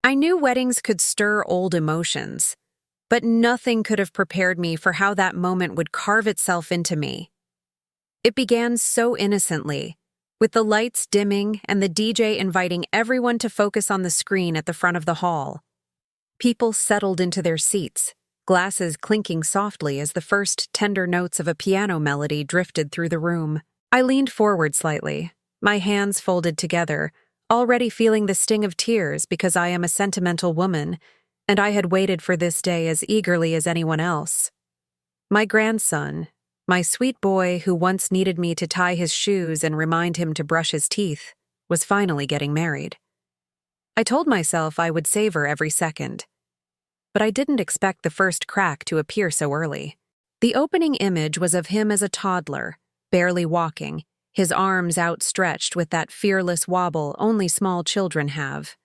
I knew weddings could stir old emotions, but nothing could have prepared me for how that moment would carve itself into me. It began so innocently, with the lights dimming and the DJ inviting everyone to focus on the screen at the front of the hall. People settled into their seats, glasses clinking softly as the first tender notes of a piano melody drifted through the room. I leaned forward slightly, my hands folded together, already feeling the sting of tears because I am a sentimental woman, and I had waited for this day as eagerly as anyone else. My grandson, my sweet boy who once needed me to tie his shoes and remind him to brush his teeth, was finally getting married. I told myself I would savor every second. But I didn't expect the first crack to appear so early. The opening image was of him as a toddler, barely walking, his arms outstretched with that fearless wobble only small children have.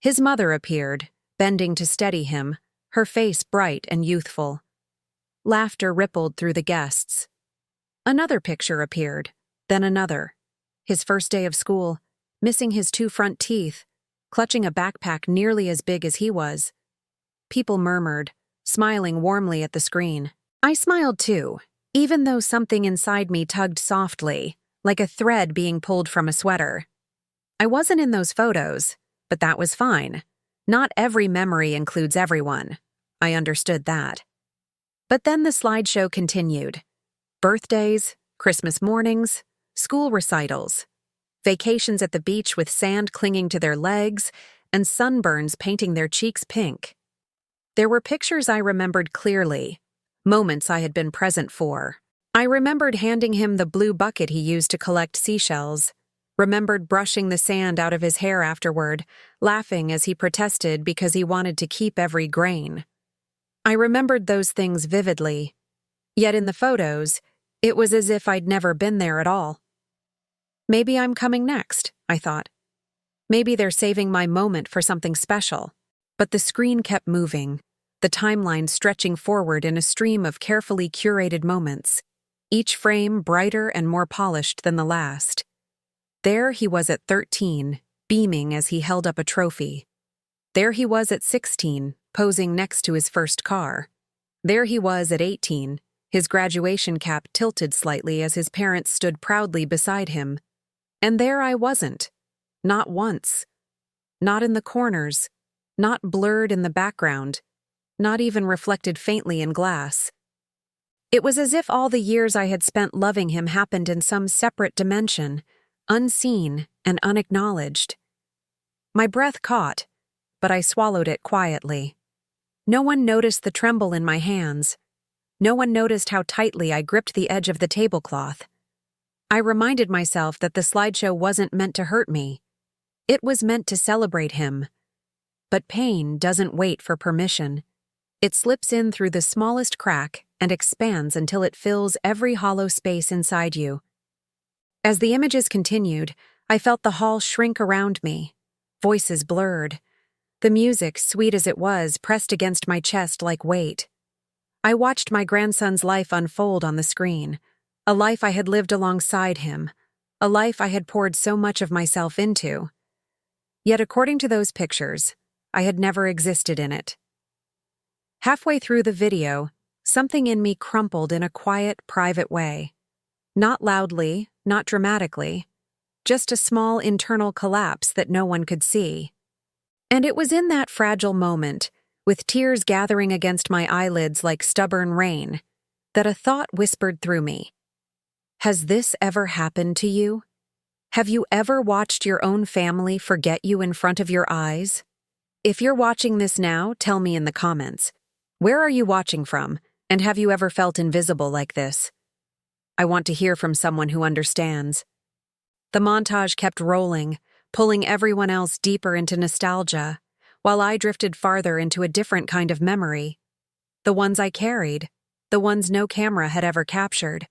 His mother appeared, bending to steady him, her face bright and youthful. Laughter rippled through the guests. Another picture appeared, then another. His first day of school, missing his 2 front teeth, clutching a backpack nearly as big as he was. People murmured, smiling warmly at the screen. I smiled too, even though something inside me tugged softly, like a thread being pulled from a sweater. I wasn't in those photos, but that was fine. Not every memory includes everyone. I understood that. But then the slideshow continued. Birthdays, Christmas mornings, school recitals, vacations at the beach with sand clinging to their legs, and sunburns painting their cheeks pink. There were pictures I remembered clearly, moments I had been present for. I remembered handing him the blue bucket he used to collect seashells, remembered brushing the sand out of his hair afterward, laughing as he protested because he wanted to keep every grain. I remembered those things vividly, yet in the photos, it was as if I'd never been there at all. Maybe I'm coming next, I thought. Maybe they're saving my moment for something special. But the screen kept moving, the timeline stretching forward in a stream of carefully curated moments, each frame brighter and more polished than the last. There he was at 13, beaming as he held up a trophy. There he was at 16, posing next to his first car. There he was at 18, his graduation cap tilted slightly as his parents stood proudly beside him. And there I wasn't. Not once. Not in the corners. Not blurred in the background. Not even reflected faintly in glass. It was as if all the years I had spent loving him happened in some separate dimension, unseen and unacknowledged. My breath caught, but I swallowed it quietly. No one noticed the tremble in my hands. No one noticed how tightly I gripped the edge of the tablecloth. I reminded myself that the slideshow wasn't meant to hurt me. It was meant to celebrate him. But pain doesn't wait for permission. It slips in through the smallest crack and expands until it fills every hollow space inside you. As the images continued, I felt the hall shrink around me. Voices blurred. The music, sweet as it was, pressed against my chest like weight. I watched my grandson's life unfold on the screen, a life I had lived alongside him, a life I had poured so much of myself into. Yet according to those pictures, I had never existed in it. Halfway through the video, something in me crumpled in a quiet, private way. Not loudly, not dramatically, just a small internal collapse that no one could see. And it was in that fragile moment, with tears gathering against my eyelids like stubborn rain, that a thought whispered through me. Has this ever happened to you? Have you ever watched your own family forget you in front of your eyes? If you're watching this now, tell me in the comments. Where are you watching from, and have you ever felt invisible like this? I want to hear from someone who understands. The montage kept rolling, pulling everyone else deeper into nostalgia, while I drifted farther into a different kind of memory. The ones I carried, the ones no camera had ever captured.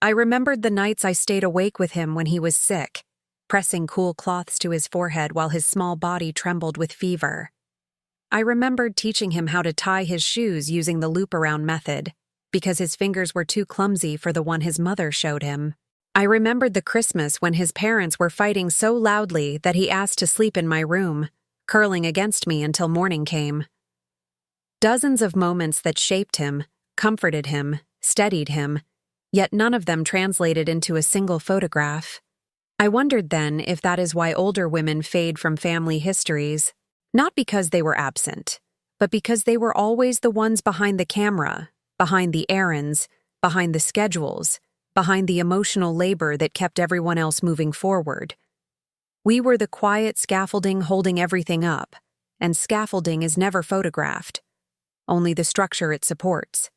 I remembered the nights I stayed awake with him when he was sick, pressing cool cloths to his forehead while his small body trembled with fever. I remembered teaching him how to tie his shoes using the loop-around method, because his fingers were too clumsy for the one his mother showed him. I remembered the Christmas when his parents were fighting so loudly that he asked to sleep in my room, curling against me until morning came. Dozens of moments that shaped him, comforted him, steadied him, yet none of them translated into a single photograph. I wondered then if that is why older women fade from family histories, not because they were absent, but because they were always the ones behind the camera, behind the errands, behind the schedules, behind the emotional labor that kept everyone else moving forward. We were the quiet scaffolding holding everything up, and scaffolding is never photographed, only the structure it supports.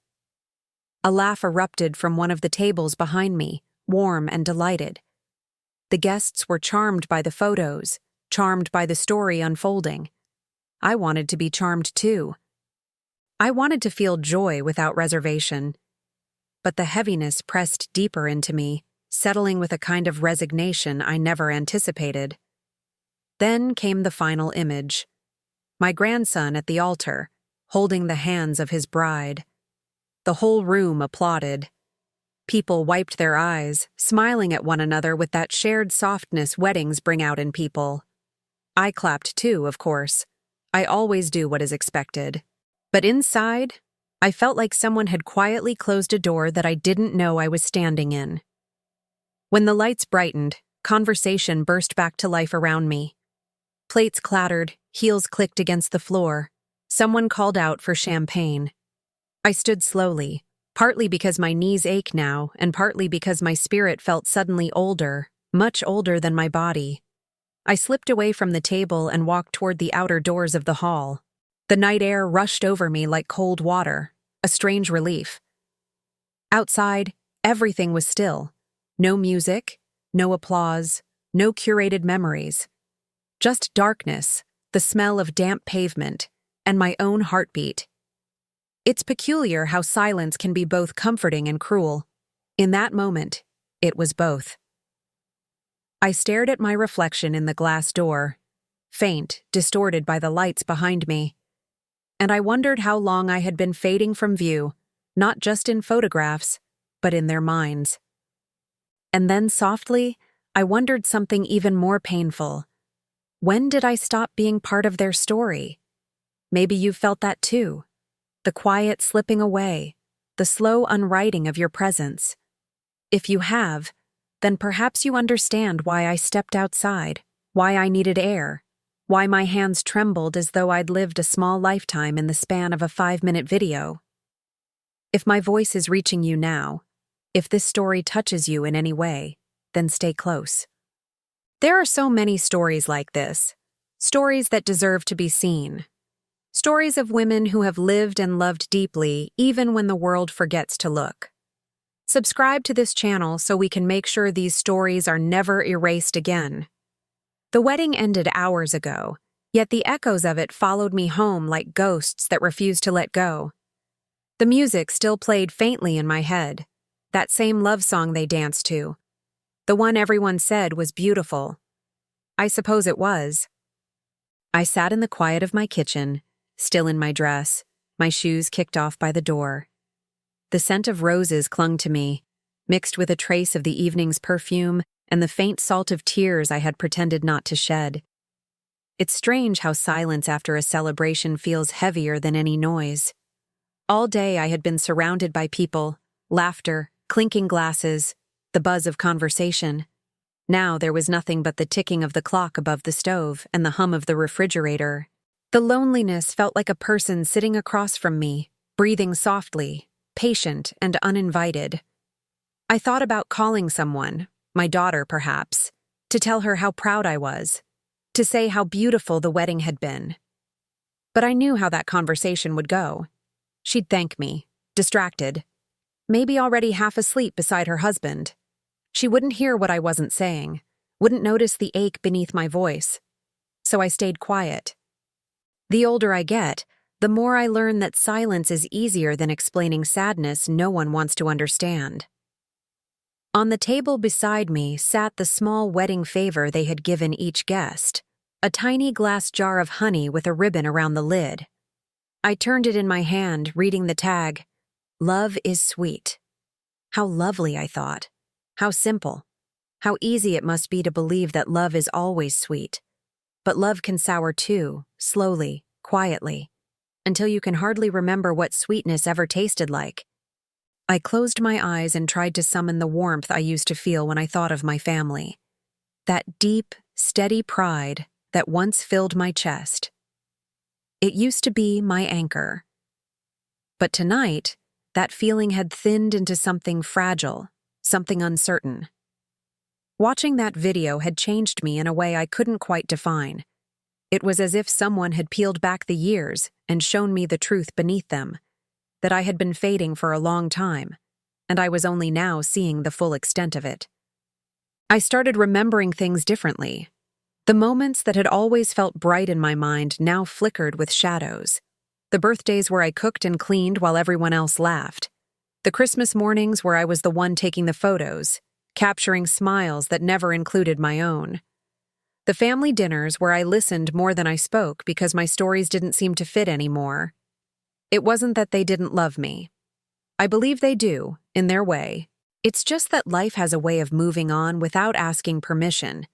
A laugh erupted from one of the tables behind me, warm and delighted. The guests were charmed by the photos, charmed by the story unfolding. I wanted to be charmed too. I wanted to feel joy without reservation. But the heaviness pressed deeper into me, settling with a kind of resignation I never anticipated. Then came the final image. My grandson at the altar, holding the hands of his bride. The whole room applauded. People wiped their eyes, smiling at one another with that shared softness weddings bring out in people. I clapped too, of course. I always do what is expected. But inside, I felt like someone had quietly closed a door that I didn't know I was standing in. When the lights brightened, conversation burst back to life around me. Plates clattered, heels clicked against the floor. Someone called out for champagne. I stood slowly, partly because my knees ache now, and partly because my spirit felt suddenly older, much older than my body. I slipped away from the table and walked toward the outer doors of the hall. The night air rushed over me like cold water, a strange relief. Outside, everything was still. No music, no applause, no curated memories. Just darkness, the smell of damp pavement, and my own heartbeat. It's peculiar how silence can be both comforting and cruel. In that moment, it was both. I stared at my reflection in the glass door, faint, distorted by the lights behind me. And I wondered how long I had been fading from view, not just in photographs, but in their minds. And then softly, I wondered something even more painful. When did I stop being part of their story? Maybe you felt that too. The quiet slipping away, the slow unwriting of your presence. If you have, then perhaps you understand why I stepped outside, why I needed air, why my hands trembled as though I'd lived a small lifetime in the span of a 5-minute video. If my voice is reaching you now, if this story touches you in any way, then stay close. There are so many stories like this, stories that deserve to be seen. Stories of women who have lived and loved deeply even when the world forgets to look. Subscribe to this channel so we can make sure these stories are never erased again. The wedding ended hours ago, yet the echoes of it followed me home like ghosts that refused to let go. The music still played faintly in my head, that same love song they danced to, the one everyone said was beautiful. I suppose it was. I sat in the quiet of my kitchen, still in my dress, my shoes kicked off by the door. The scent of roses clung to me, mixed with a trace of the evening's perfume and the faint salt of tears I had pretended not to shed. It's strange how silence after a celebration feels heavier than any noise. All day I had been surrounded by people, laughter, clinking glasses, the buzz of conversation. Now there was nothing but the ticking of the clock above the stove and the hum of the refrigerator. The loneliness felt like a person sitting across from me, breathing softly, patient and uninvited. I thought about calling someone, my daughter perhaps, to tell her how proud I was, to say how beautiful the wedding had been. But I knew how that conversation would go. She'd thank me, distracted, maybe already half asleep beside her husband. She wouldn't hear what I wasn't saying, wouldn't notice the ache beneath my voice. So I stayed quiet. The older I get, the more I learn that silence is easier than explaining sadness no one wants to understand. On the table beside me sat the small wedding favor they had given each guest, a tiny glass jar of honey with a ribbon around the lid. I turned it in my hand, reading the tag, "Love is sweet." How lovely, I thought. How simple. How easy it must be to believe that love is always sweet. But love can sour too, slowly, quietly, until you can hardly remember what sweetness ever tasted like. I closed my eyes and tried to summon the warmth I used to feel when I thought of my family. That deep, steady pride that once filled my chest. It used to be my anchor. But tonight, that feeling had thinned into something fragile, something uncertain. Watching that video had changed me in a way I couldn't quite define. It was as if someone had peeled back the years and shown me the truth beneath them, that I had been fading for a long time, and I was only now seeing the full extent of it. I started remembering things differently. The moments that had always felt bright in my mind now flickered with shadows. The birthdays where I cooked and cleaned while everyone else laughed. The Christmas mornings where I was the one taking the photos, capturing smiles that never included my own. The family dinners where I listened more than I spoke because my stories didn't seem to fit anymore. It wasn't that they didn't love me. I believe they do, in their way. It's just that life has a way of moving on without asking permission.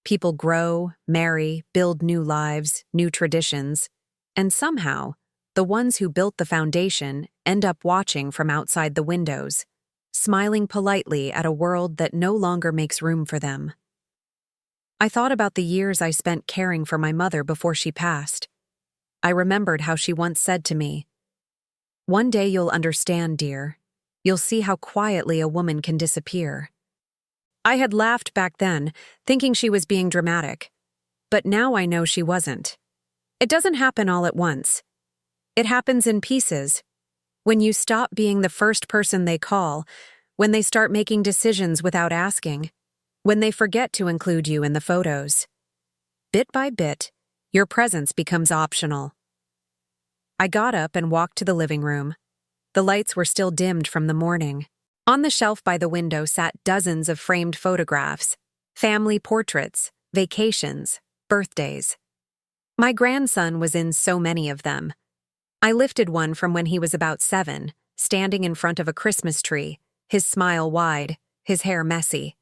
People grow, marry, build new lives, new traditions, and somehow, the ones who built the foundation end up watching from outside the windows, smiling politely at a world that no longer makes room for them. I thought about the years I spent caring for my mother before she passed. I remembered how she once said to me, "One day you'll understand, dear. You'll see how quietly a woman can disappear." I had laughed back then, thinking she was being dramatic. But now I know she wasn't. It doesn't happen all at once. It happens in pieces. When you stop being the first person they call, when they start making decisions without asking, when they forget to include you in the photos. Bit by bit, your presence becomes optional. I got up and walked to the living room. The lights were still dimmed from the morning. On the shelf by the window sat dozens of framed photographs, family portraits, vacations, birthdays. My grandson was in so many of them. I lifted one from when he was about 7, standing in front of a Christmas tree, his smile wide, his hair messy.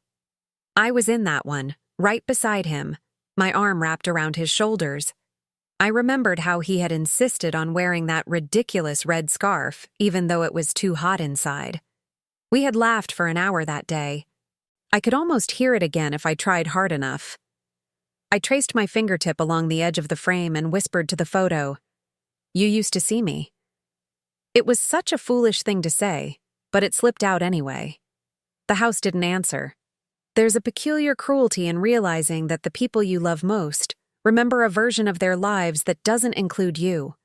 I was in that one, right beside him, my arm wrapped around his shoulders. I remembered how he had insisted on wearing that ridiculous red scarf, even though it was too hot inside. We had laughed for an hour that day. I could almost hear it again if I tried hard enough. I traced my fingertip along the edge of the frame and whispered to the photo, "You used to see me." It was such a foolish thing to say, but it slipped out anyway. The house didn't answer. There's a peculiar cruelty in realizing that the people you love most remember a version of their lives that doesn't include you.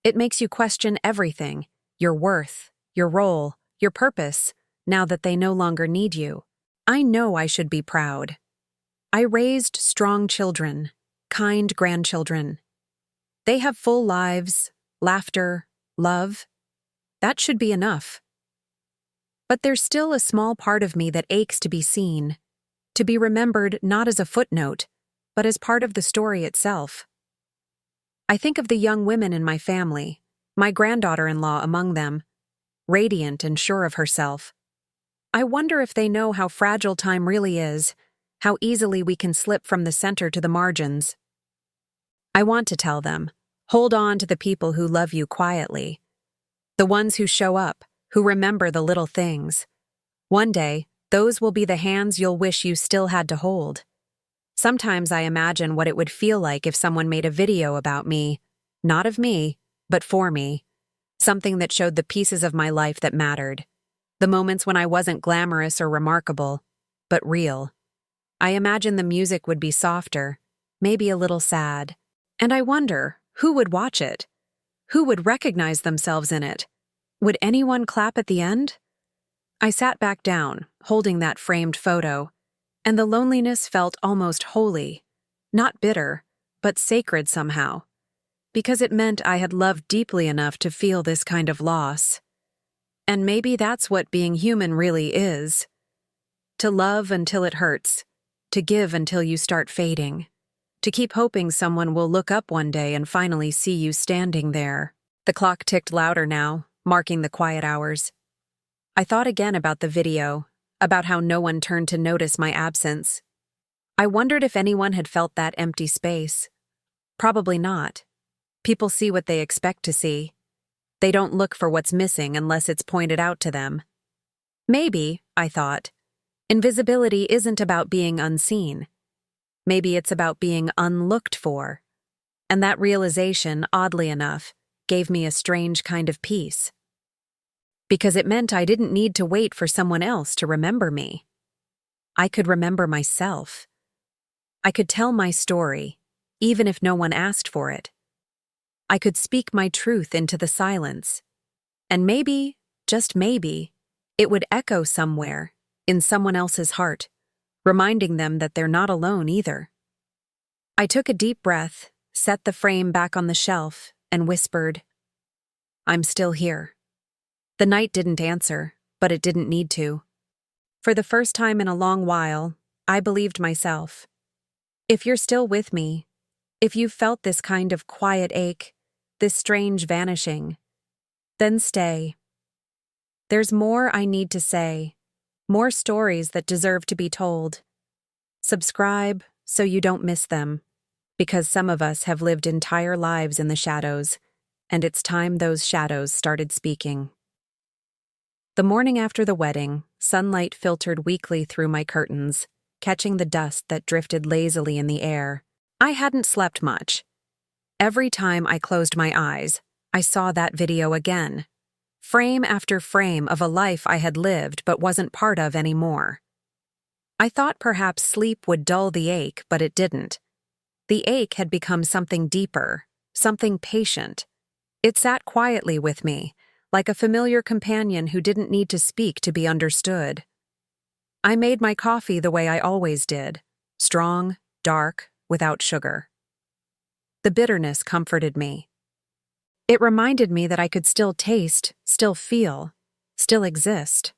It makes you question everything, your worth, your role, your purpose, now that they no longer need you. I know I should be proud. I raised strong children, kind grandchildren. They have full lives, laughter, love. That should be enough. But there's still a small part of me that aches to be seen, to be remembered not as a footnote, but as part of the story itself. I think of the young women in my family, my granddaughter-in-law among them, radiant and sure of herself. I wonder if they know how fragile time really is, how easily we can slip from the center to the margins. I want to tell them, hold on to the people who love you quietly. The ones who show up, who remember the little things. One day, those will be the hands you'll wish you still had to hold. Sometimes I imagine what it would feel like if someone made a video about me, not of me, but for me. Something that showed the pieces of my life that mattered. The moments when I wasn't glamorous or remarkable, but real. I imagine the music would be softer, maybe a little sad. And I wonder, who would watch it? Who would recognize themselves in it? Would anyone clap at the end? I sat back down, holding that framed photo, and the loneliness felt almost holy, not bitter, but sacred somehow, because it meant I had loved deeply enough to feel this kind of loss. And maybe that's what being human really is. To love until it hurts, to give until you start fading, to keep hoping someone will look up one day and finally see you standing there. The clock ticked louder now, marking the quiet hours. I thought again about the video, about how no one turned to notice my absence. I wondered if anyone had felt that empty space. Probably not. People see what they expect to see. They don't look for what's missing unless it's pointed out to them. Maybe, I thought, invisibility isn't about being unseen. Maybe it's about being unlooked for. And that realization, oddly enough, gave me a strange kind of peace. Because it meant I didn't need to wait for someone else to remember me. I could remember myself. I could tell my story, even if no one asked for it. I could speak my truth into the silence. And maybe, just maybe, it would echo somewhere, in someone else's heart, reminding them that they're not alone either. I took a deep breath, set the frame back on the shelf, and whispered, "I'm still here." The night didn't answer, but it didn't need to. For the first time in a long while, I believed myself. If you're still with me, if you've felt this kind of quiet ache, this strange vanishing, then stay. There's more I need to say, more stories that deserve to be told. Subscribe so you don't miss them, because some of us have lived entire lives in the shadows, and it's time those shadows started speaking. The morning after the wedding, sunlight filtered weakly through my curtains, catching the dust that drifted lazily in the air. I hadn't slept much. Every time I closed my eyes, I saw that video again. Frame after frame of a life I had lived but wasn't part of anymore. I thought perhaps sleep would dull the ache, but it didn't. The ache had become something deeper, something patient. It sat quietly with me, like a familiar companion who didn't need to speak to be understood. I made my coffee the way I always did, strong, dark, without sugar. The bitterness comforted me. It reminded me that I could still taste, still feel, still exist.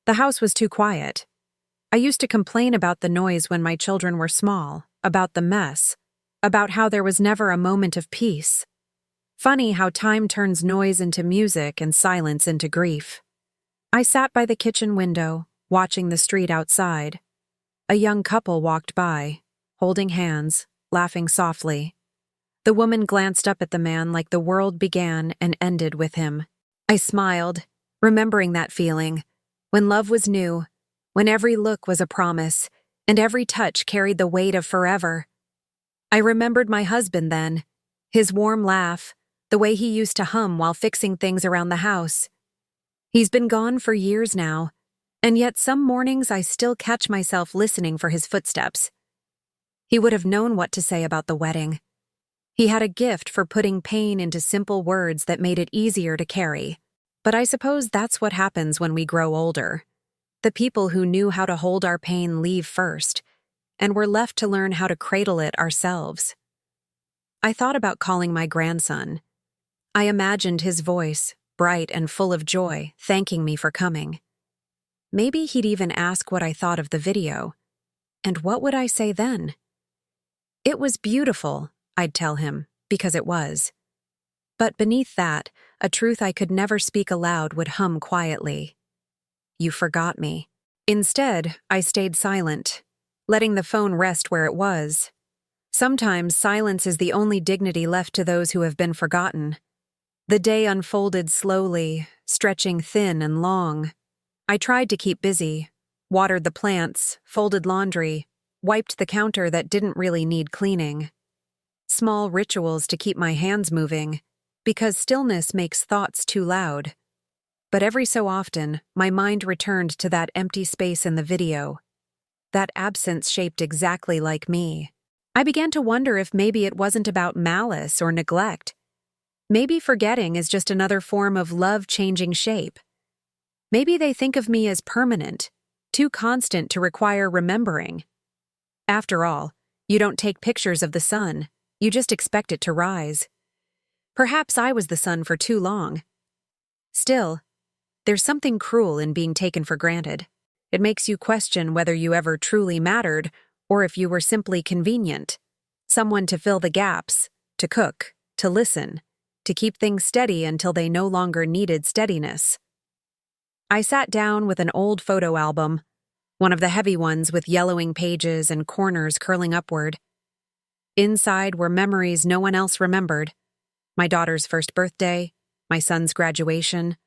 The house was too quiet. I used to complain about the noise when my children were small, about the mess, about how there was never a moment of peace. Funny how time turns noise into music and silence into grief. I sat by the kitchen window, watching the street outside. A young couple walked by, holding hands, laughing softly. The woman glanced up at the man like the world began and ended with him. I smiled, remembering that feeling, when love was new, when every look was a promise, and every touch carried the weight of forever. I remembered my husband then, his warm laugh, the way he used to hum while fixing things around the house. He's been gone for years now, and yet some mornings I still catch myself listening for his footsteps. He would have known what to say about the wedding. He had a gift for putting pain into simple words that made it easier to carry. But I suppose that's what happens when we grow older. The people who knew how to hold our pain leave first, and we're left to learn how to cradle it ourselves. I thought about calling my grandson. I imagined his voice, bright and full of joy, thanking me for coming. Maybe he'd even ask what I thought of the video. And what would I say then? It was beautiful, I'd tell him, because it was. But beneath that, a truth I could never speak aloud would hum quietly. You forgot me. Instead, I stayed silent, letting the phone rest where it was. Sometimes silence is the only dignity left to those who have been forgotten. The day unfolded slowly, stretching thin and long. I tried to keep busy, watered the plants, folded laundry, wiped the counter that didn't really need cleaning. Small rituals to keep my hands moving, because stillness makes thoughts too loud. But every so often, my mind returned to that empty space in the video. That absence shaped exactly like me. I began to wonder if maybe it wasn't about malice or neglect. Maybe forgetting is just another form of love changing shape. Maybe they think of me as permanent, too constant to require remembering. After all, you don't take pictures of the sun, you just expect it to rise. Perhaps I was the sun for too long. Still, there's something cruel in being taken for granted. It makes you question whether you ever truly mattered or if you were simply convenient. Someone to fill the gaps, to cook, to listen, to keep things steady until they no longer needed steadiness. I sat down with an old photo album. one of the heavy ones with yellowing pages and corners curling upward. Inside were memories no one else remembered. My daughter's first birthday, my son's graduation,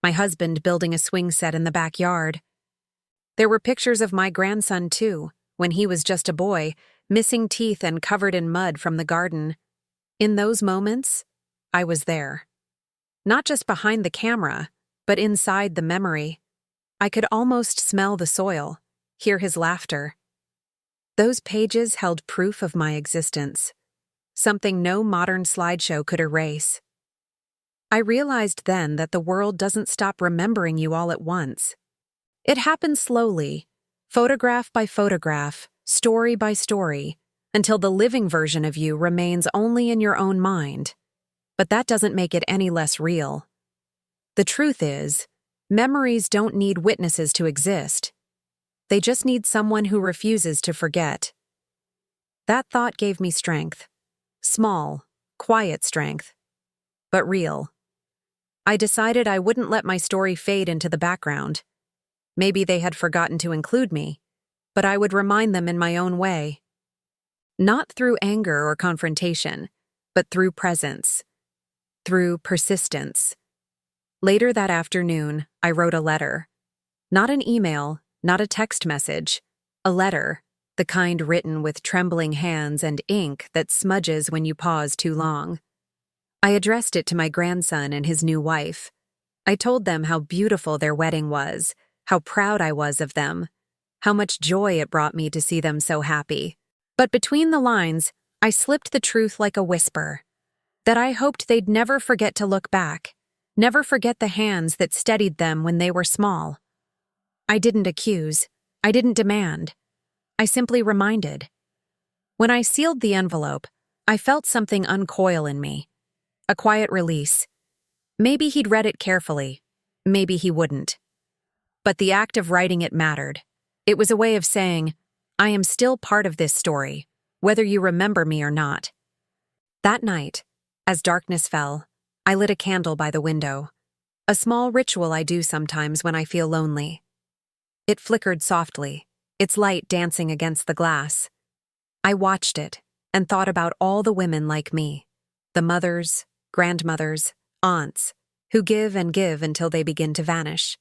my husband building a swing set in the backyard. There were pictures of my grandson, too, when he was just a boy, missing teeth and covered in mud from the garden. In those moments, I was there. Not just behind the camera, but inside the memory. I could almost smell the soil, hear his laughter. Those pages held proof of my existence, something no modern slideshow could erase. I realized then that the world doesn't stop remembering you all at once. It happens slowly, photograph by photograph, story by story, until the living version of you remains only in your own mind. But that doesn't make it any less real. The truth is, memories don't need witnesses to exist. They just need someone who refuses to forget. That thought gave me strength. Small, quiet strength, but real. I decided I wouldn't let my story fade into the background. Maybe they had forgotten to include me, but I would remind them in my own way. Not through anger or confrontation, but through presence, through persistence. Later that afternoon, I wrote a letter. Not an email, not a text message. A letter, the kind written with trembling hands and ink that smudges when you pause too long. I addressed it to my grandson and his new wife. I told them how beautiful their wedding was, how proud I was of them, how much joy it brought me to see them so happy. But between the lines, I slipped the truth like a whisper, that I hoped they'd never forget to look back. Never forget the hands that steadied them when they were small. I didn't accuse. I didn't demand. I simply reminded. When I sealed the envelope, I felt something uncoil in me. A quiet release. Maybe he'd read it carefully. Maybe he wouldn't. But the act of writing it mattered. It was a way of saying, I am still part of this story, whether you remember me or not. That night, as darkness fell, I lit a candle by the window, a small ritual I do sometimes when I feel lonely. It flickered softly, its light dancing against the glass. I watched it and thought about all the women like me, the mothers, grandmothers, aunts, who give and give until they begin to vanish.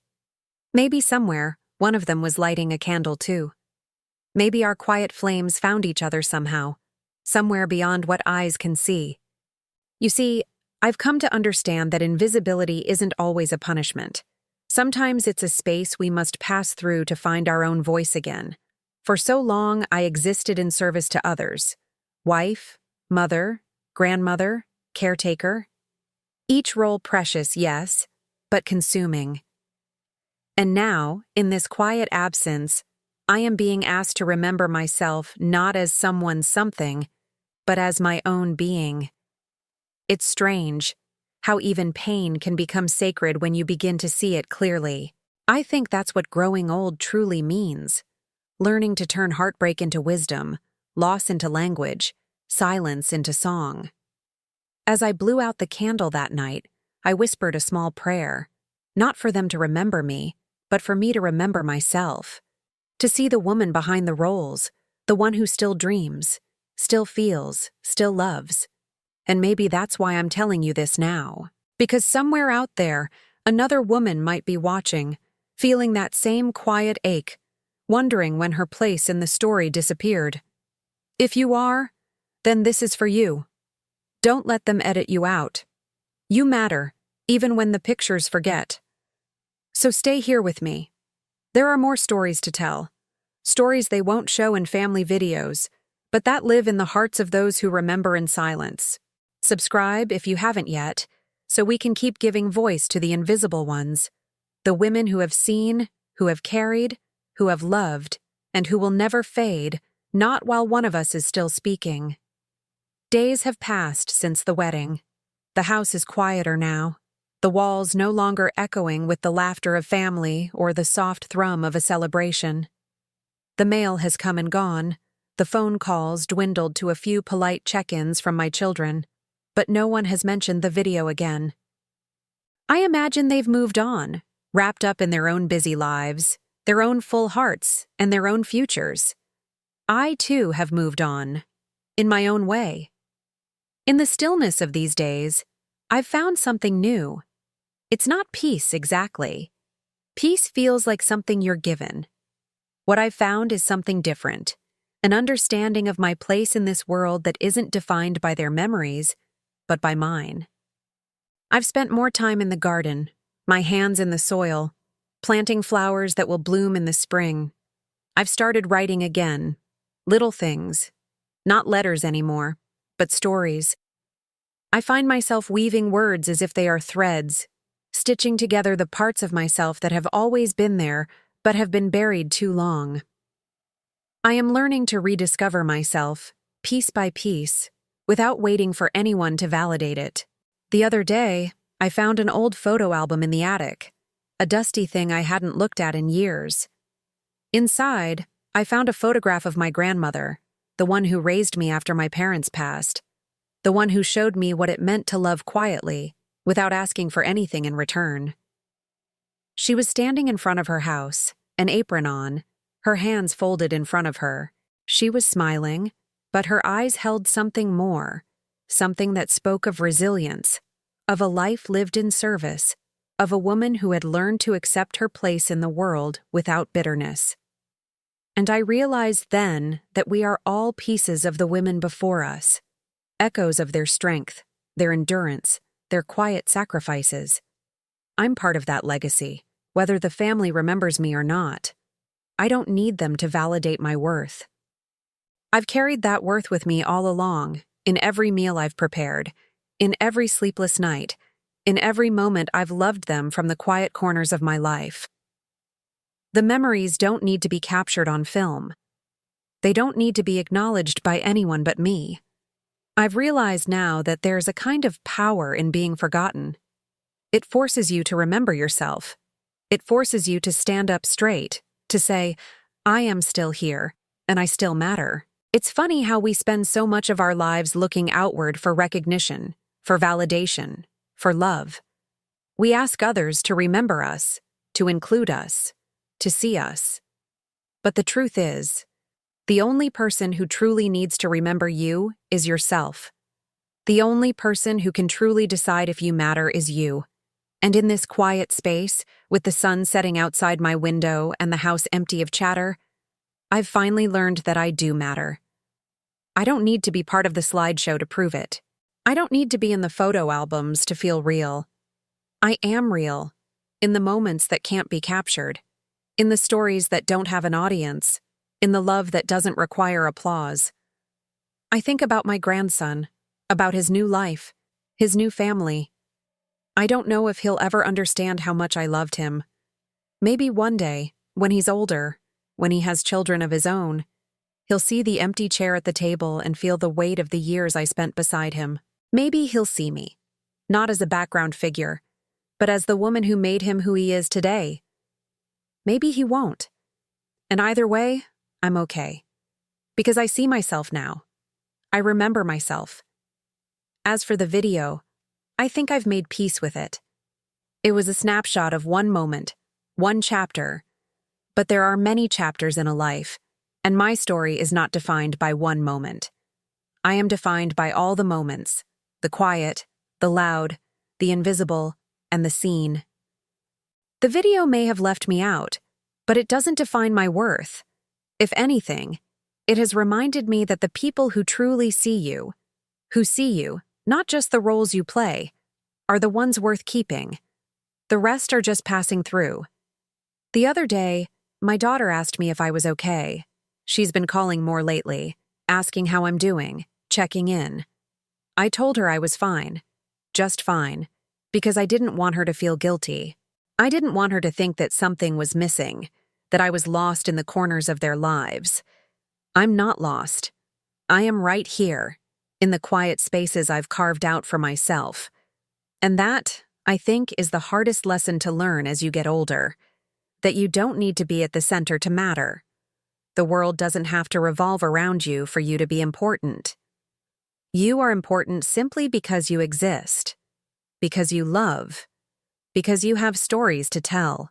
Maybe somewhere, one of them was lighting a candle too. Maybe our quiet flames found each other somehow, somewhere beyond what eyes can see. You see, I've come to understand that invisibility isn't always a punishment. Sometimes it's a space we must pass through to find our own voice again. For so long, I existed in service to others. Wife, mother, grandmother, caretaker. Each role precious, yes, but consuming. And now, in this quiet absence, I am being asked to remember myself not as someone something, but as my own being. It's strange how even pain can become sacred when you begin to see it clearly. I think that's what growing old truly means. Learning to turn heartbreak into wisdom, loss into language, silence into song. As I blew out the candle that night, I whispered a small prayer, not for them to remember me, but for me to remember myself. To see the woman behind the roles, the one who still dreams, still feels, still loves. And maybe that's why I'm telling you this now. Because somewhere out there, another woman might be watching, feeling that same quiet ache, wondering when her place in the story disappeared. If you are, then this is for you. Don't let them edit you out. You matter, even when the pictures forget. So stay here with me. There are more stories to tell. Stories they won't show in family videos, but that live in the hearts of those who remember in silence. Subscribe if you haven't yet, so we can keep giving voice to the invisible ones, the women who have seen, who have carried, who have loved, and who will never fade, not while one of us is still speaking. Days have passed since the wedding. The house is quieter now, the walls no longer echoing with the laughter of family or the soft thrum of a celebration. The mail has come and gone, the phone calls dwindled to a few polite check-ins from my children, but no one has mentioned the video again. I imagine they've moved on, wrapped up in their own busy lives, their own full hearts, and their own futures. I, too, have moved on, in my own way. In the stillness of these days, I've found something new. It's not peace exactly. Peace feels like something you're given. What I've found is something different, an understanding of my place in this world that isn't defined by their memories, but by mine. I've spent more time in the garden, my hands in the soil, planting flowers that will bloom in the spring. I've started writing again, little things, not letters anymore, but stories. I find myself weaving words as if they are threads, stitching together the parts of myself that have always been there but have been buried too long. I am learning to rediscover myself, piece by piece, without waiting for anyone to validate it. The other day, I found an old photo album in the attic, a dusty thing I hadn't looked at in years. Inside, I found a photograph of my grandmother, the one who raised me after my parents passed, the one who showed me what it meant to love quietly, without asking for anything in return. She was standing in front of her house, an apron on, her hands folded in front of her. She was smiling, but her eyes held something more, something that spoke of resilience, of a life lived in service, of a woman who had learned to accept her place in the world without bitterness. And I realized then that we are all pieces of the women before us, echoes of their strength, their endurance, their quiet sacrifices. I'm part of that legacy, whether the family remembers me or not. I don't need them to validate my worth. I've carried that worth with me all along, in every meal I've prepared, in every sleepless night, in every moment I've loved them from the quiet corners of my life. The memories don't need to be captured on film. They don't need to be acknowledged by anyone but me. I've realized now that there's a kind of power in being forgotten. It forces you to remember yourself. It forces you to stand up straight, to say, I am still here, and I still matter. It's funny how we spend so much of our lives looking outward for recognition, for validation, for love. We ask others to remember us, to include us, to see us. But the truth is, the only person who truly needs to remember you is yourself. The only person who can truly decide if you matter is you. And in this quiet space, with the sun setting outside my window and the house empty of chatter, I've finally learned that I do matter. I don't need to be part of the slideshow to prove it. I don't need to be in the photo albums to feel real. I am real, in the moments that can't be captured, in the stories that don't have an audience, in the love that doesn't require applause. I think about my grandson, about his new life, his new family. I don't know if he'll ever understand how much I loved him. Maybe one day, when he's older, when he has children of his own, he'll see the empty chair at the table and feel the weight of the years I spent beside him. Maybe he'll see me, not as a background figure, but as the woman who made him who he is today. Maybe he won't. And either way, I'm okay. Because I see myself now. I remember myself. As for the video, I think I've made peace with it. It was a snapshot of one moment, one chapter. But there are many chapters in a life, and my story is not defined by one moment. I am defined by all the moments, the quiet, the loud, the invisible, and the seen. The video may have left me out, but it doesn't define my worth. If anything, it has reminded me that the people who truly see you, not just the roles you play, are the ones worth keeping. The rest are just passing through. The other day, my daughter asked me if I was okay. She's been calling more lately, asking how I'm doing, checking in. I told her I was fine, just fine, because I didn't want her to feel guilty. I didn't want her to think that something was missing, that I was lost in the corners of their lives. I'm not lost. I am right here, in the quiet spaces I've carved out for myself. And that, I think, is the hardest lesson to learn as you get older, that you don't need to be at the center to matter. The world doesn't have to revolve around you for you to be important. You are important simply because you exist, because you love, because you have stories to tell.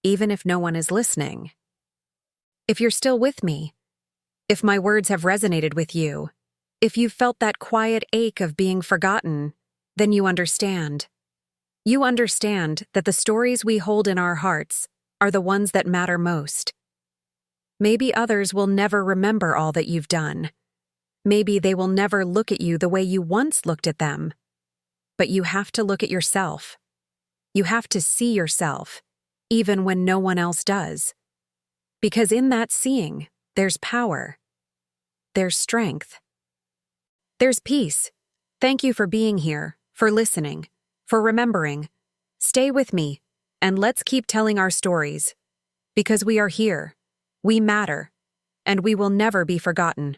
even if no one is listening. If you're still with me, if my words have resonated with you, if you've felt that quiet ache of being forgotten, then you understand. You understand that the stories we hold in our hearts are the ones that matter most. Maybe others will never remember all that you've done. Maybe they will never look at you the way you once looked at them. But you have to look at yourself. You have to see yourself, even when no one else does. Because in that seeing, there's power. There's strength. There's peace. Thank you for being here, for listening, for remembering. Stay with me, and let's keep telling our stories. Because we are here, we matter, and we will never be forgotten.